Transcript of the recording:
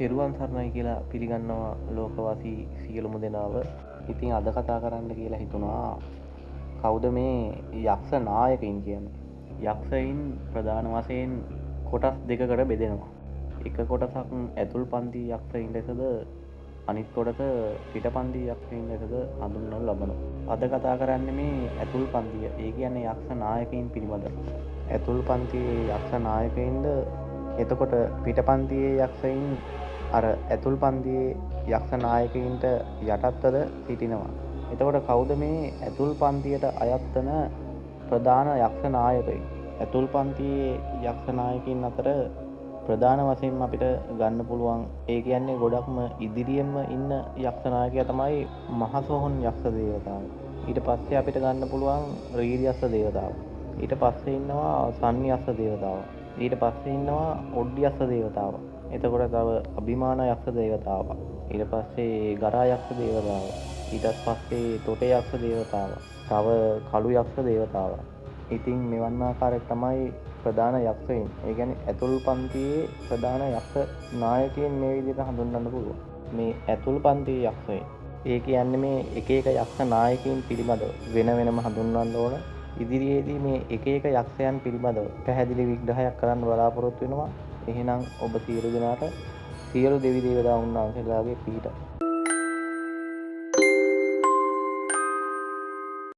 තෙරුවන් සරණයි කියලා පිළිගන්නවා ලෝකවාසී සියලුම දෙනාව. ඉතින් අද කතා කරන්න කියලා හිතුණා කවුද මේ යක්ෂ නායකයින් කියන්නේ. යක්ෂයින් ප්‍රධාන වශයෙන් කොටස් දෙකකට බෙදෙනවා. එක කොටසක් ඇතුල් පන්ති යක්ෂයින් ලෙසද අනිත් කොටස පිටපන්ති යක්ෂයින් ලෙසද හඳුන්වනු ලබනවා. අද කතා කරන්නේ මේ ඇතුල් පන්තිය. ඒ කියන්නේ යක්ෂ නායකයින් පිළිබඳව. ඇතුල් පන්තියේ යක්ෂ නායකයින්ද එතකොට පිටපන්තියේ යක්ෂයින් අර ඇතුල් පන්තියේ යක්ෂ නායකයින්ට යටත්වද සිටිනවා. එතකොට කවුද මේ ඇතුල් පන්තියට අයත් වන ප්‍රධාන යක්ෂ නායකයින්? ඇතුල් පන්තියේ යක්ෂ නායකයින් අතර ප්‍රධාන වශයෙන් අපිට ගන්න පුළුවන් ඒ කියන්නේ ගොඩක්ම ඉදිරියෙන්ම ඉන්න යක්ෂ නායකයා තමයි මහසොහොන් යක්ෂ දේවතාව. ඊට පස්සේ අපිට ගන්න පුළුවන් රීරියස්ස දේවතාව. ඊට පස්සේ ඉන්නවා සන්නියස්ස දේවතාව. ඊට පස්සේ ඉන්නවා ඔඩ්ඩියස්ස දේවතාව. එතකොට තව අභිමාන යක්ෂ දේවතාව. ඊට පස්සේ ගරා යක්ෂ දේවතාව. ඊට පස්සේ තොටේ යක්ෂ දේවතාව. තව කළු යක්ෂ දේවතාව. ඉතින් මෙවන් ආකාරයට තමයි ප්‍රධාන යක්ෂයින්. ඒ කියන්නේ ඇතුල් පන්තියේ ප්‍රධාන යක්ෂ නායකයින් මේ විදිහට හඳුන්වන්න පුළුවන්. මේ ඇතුල් පන්තියේ යක්ෂයින්. ඒ කියන්නේ මේ එක එක යක්ෂ නායකයින් පිළිබඳව වෙන වෙනම හඳුන්වන්න ඕන. ඉදිරියේදී මේ එක එක යක්ෂයන් පිළිබඳව පැහැදිලි විග්‍රහයක් කරන්න බලාපොරොත්තු වෙනවා. එහෙනම් ඔබ සියලු දෙනාට සියලු දෙවි දේවතාවුන් වහන්සේලාගේ පිහිට